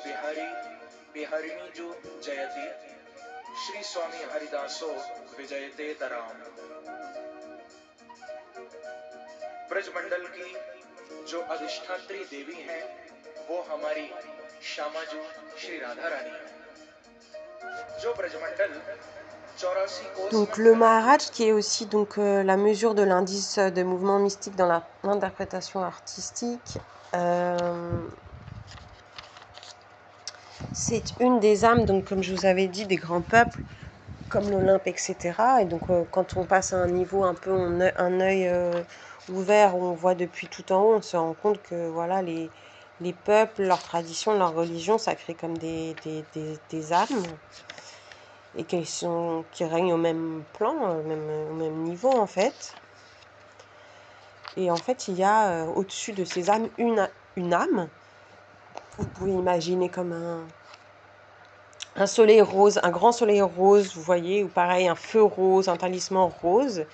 बिहारी बिहारिणी जो जयति श्री स्वामी हरिदासो विजयते तराम। ब्रजमंडल की जो अधिष्ठात्री देवी हैं वो हमारी श्यामाजू श्री राधा रानी है। जो ब्रजमंडल 84 Donc le Maharaj, qui est aussi donc, la mesure de l'indice de mouvement mystique dans l'interprétation artistique, c'est une des âmes, donc comme je vous avais dit, des grands peuples, comme l'Olympe, etc. Et donc quand on passe à un niveau un peu, un œil ouvert, où on voit depuis tout en haut, on se rend compte que voilà, les peuples, leurs traditions, leurs religions, ça crée comme des âmes, et qui règnent au même plan, au même niveau en fait. Et en fait, il y a au-dessus de ces âmes une âme. Vous pouvez imaginer comme un soleil rose, un grand soleil rose, vous voyez, ou pareil, un feu rose, un talisman rose,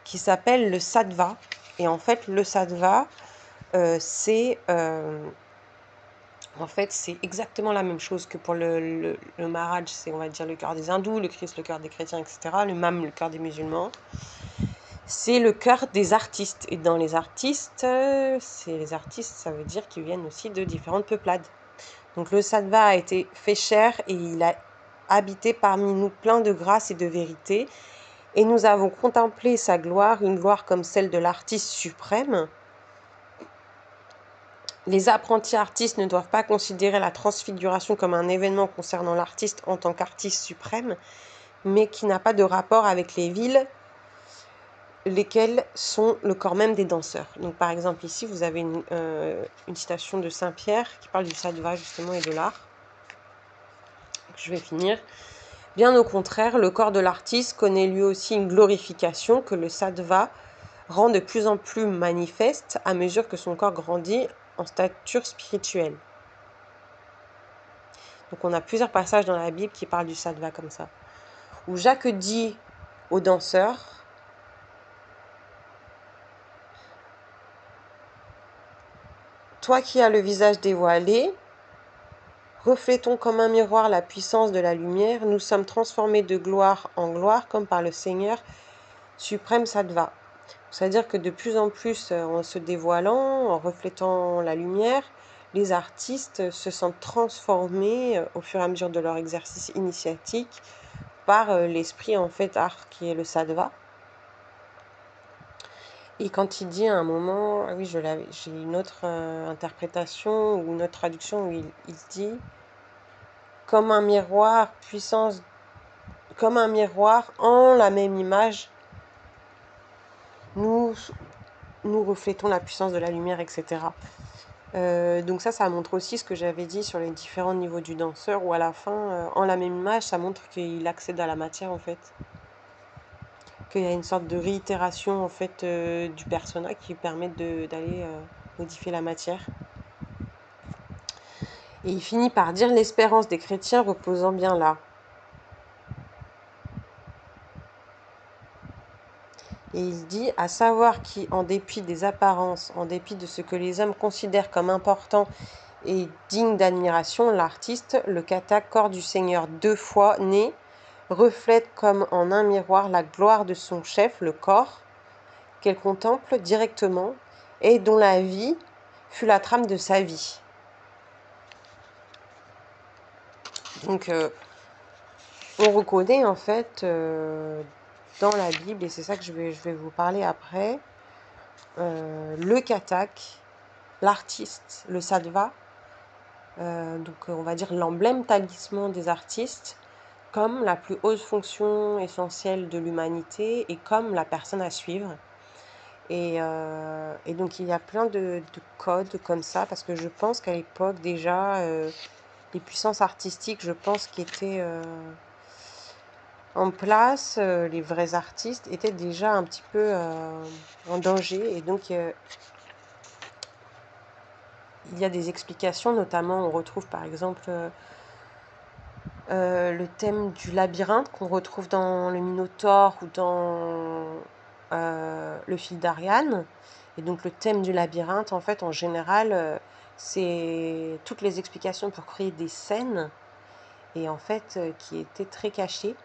qui s'appelle le sattva. Et en fait, le sattva, c'est exactement la même chose que pour le Maharaj, c'est, on va dire, le cœur des hindous, le Christ, le cœur des chrétiens, etc., le Mam, le cœur des musulmans. C'est le cœur des artistes. Et dans les artistes, les artistes, ça veut dire qu'ils viennent aussi de différentes peuplades. Donc le sattva a été fait chair et il a habité parmi nous plein de grâce et de vérité. Et nous avons contemplé sa gloire, une gloire comme celle de l'artiste suprême. Les apprentis artistes ne doivent pas considérer la transfiguration comme un événement concernant l'artiste en tant qu'artiste suprême, mais qui n'a pas de rapport avec les villes, lesquelles sont le corps même des danseurs. Donc par exemple ici vous avez une citation de Saint-Pierre qui parle du sattva justement et de l'art. Je vais finir. Bien au contraire, le corps de l'artiste connaît lui aussi une glorification que le sattva rend de plus en plus manifeste à mesure que son corps grandit en stature spirituelle. Donc on a plusieurs passages dans la Bible qui parlent du sattva comme ça. Où Jacques dit aux danseurs: toi qui as le visage dévoilé, reflétons comme un miroir la puissance de la lumière, nous sommes transformés de gloire en gloire comme par le Seigneur suprême sattva. C'est-à-dire que de plus en plus, en se dévoilant, en reflétant la lumière, les artistes se sentent transformés au fur et à mesure de leur exercice initiatique par l'esprit en fait art qui est le sattva. Et quand il dit à un moment, ah oui, j'ai une autre interprétation ou une autre traduction où il dit comme un miroir, puissance, comme un miroir en la même image, nous reflétons la puissance de la lumière, etc. Donc ça montre aussi ce que j'avais dit sur les différents niveaux du danseur, où à la fin, en la même image, ça montre qu'il accède à la matière en fait. Qu'il y a une sorte de réitération en fait du persona qui permet d'aller modifier la matière. Et il finit par dire l'espérance des chrétiens reposant bien là. Et il dit, à savoir qui, en dépit des apparences, en dépit de ce que les hommes considèrent comme important et digne d'admiration, l'artiste, le kata, corps du Seigneur 2 fois né, reflète comme en un miroir la gloire de son chef, le corps, qu'elle contemple directement et dont la vie fut la trame de sa vie. Donc, on reconnaît en fait dans la Bible, et c'est ça que je vais vous parler après, le katak, l'artiste, le sattva, donc on va dire l'emblème talisman des artistes, comme la plus haute fonction essentielle de l'humanité et comme la personne à suivre. Et donc il y a plein de codes comme ça, parce que je pense qu'à l'époque déjà, les puissances artistiques, je pense, qui étaient en place, les vrais artistes étaient déjà un petit peu en danger. Et donc il y a des explications, notamment on retrouve par exemple le thème du labyrinthe qu'on retrouve dans le Minotaure ou dans le fil d'Ariane. Et donc le thème du labyrinthe, en fait, en général, c'est toutes les explications pour créer des scènes, et en fait, qui étaient très cachées.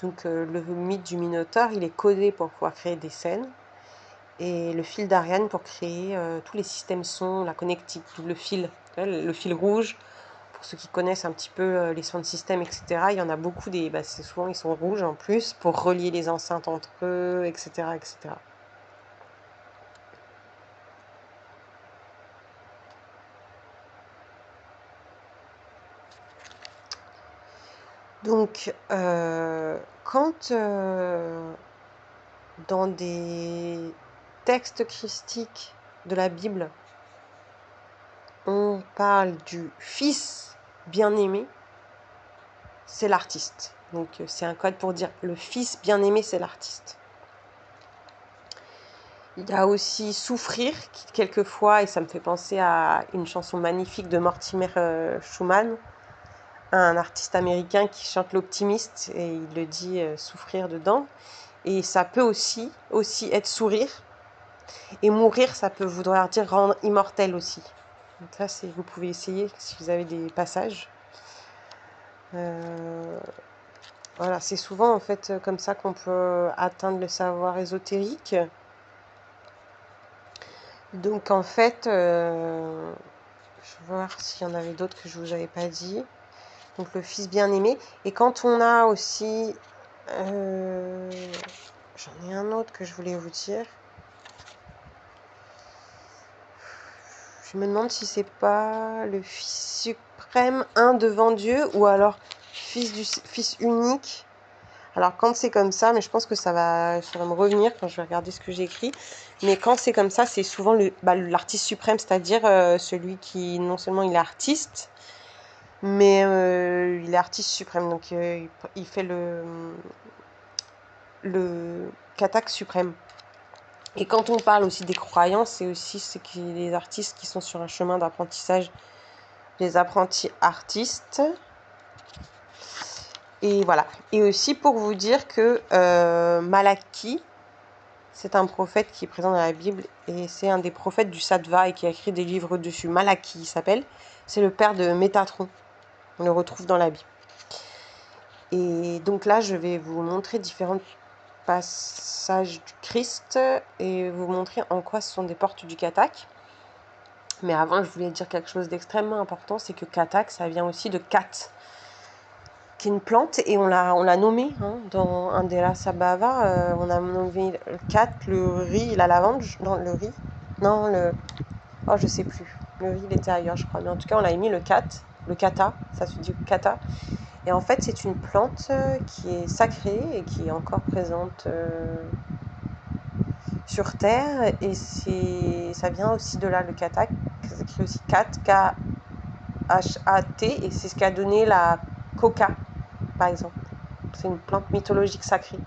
Donc le mythe du Minotaure, il est codé pour pouvoir créer des scènes, et le fil d'Ariane pour créer tous les systèmes son, la connectique, le fil rouge. Pour ceux qui connaissent un petit peu les sound systems, etc., il y en a beaucoup, c'est souvent ils sont rouges en plus, pour relier les enceintes entre eux, etc., etc. Donc, quand dans des textes christiques de la Bible, on parle du Fils bien-aimé, c'est l'artiste. Donc, c'est un code pour dire le Fils bien-aimé, c'est l'artiste. Il y a aussi Souffrir, qui quelquefois, et ça me fait penser à une chanson magnifique de Mortimer Schumann, un artiste américain qui chante l'optimiste, et il le dit souffrir dedans. Et ça peut aussi être sourire. Et mourir, ça peut vouloir dire rendre immortel aussi. Donc ça, vous pouvez essayer si vous avez des passages. Voilà, c'est souvent en fait comme ça qu'on peut atteindre le savoir ésotérique. Donc en fait, je vais voir s'il y en avait d'autres que je vous avais pas dit. Donc le Fils bien-aimé. Et quand on a aussi... j'en ai un autre que je voulais vous dire. Je me demande si c'est pas le Fils suprême, un devant Dieu, ou alors Fils unique. Alors quand c'est comme ça, mais je pense que ça va me revenir quand je vais regarder ce que j'ai écrit. Mais quand c'est comme ça, c'est souvent l'artiste suprême, c'est-à-dire celui qui non seulement il est artiste, mais il est artiste suprême. Donc il fait le katak suprême. Et quand on parle aussi des croyances, c'est aussi les artistes qui sont sur un chemin d'apprentissage, les apprentis artistes. Et voilà. Et aussi pour vous dire que Malachie, c'est un prophète qui est présent dans la Bible, et c'est un des prophètes du Sattva et qui a écrit des livres dessus. Malachie, il s'appelle. C'est le père de Métatron. On le retrouve dans la Bible. Et donc là, je vais vous montrer différents passages du Christ et vous montrer en quoi ce sont des portes du katak. Mais avant, je voulais dire quelque chose d'extrêmement important, c'est que katak, ça vient aussi de kat, qui est une plante, et on l'a nommé dans un des Sabhava, on a nommé le kat, le riz, la lavande, non, le riz, non, oh, je sais plus, le riz, il était ailleurs, je crois, mais en tout cas, on a mis le kata, ça se dit kata, et en fait, c'est une plante qui est sacrée et qui est encore présente sur Terre, et ça vient aussi de là, le katak, ça s'écrit aussi kat, K-H-A-T, et c'est ce qui a donné la coca, par exemple. C'est une plante mythologique sacrée.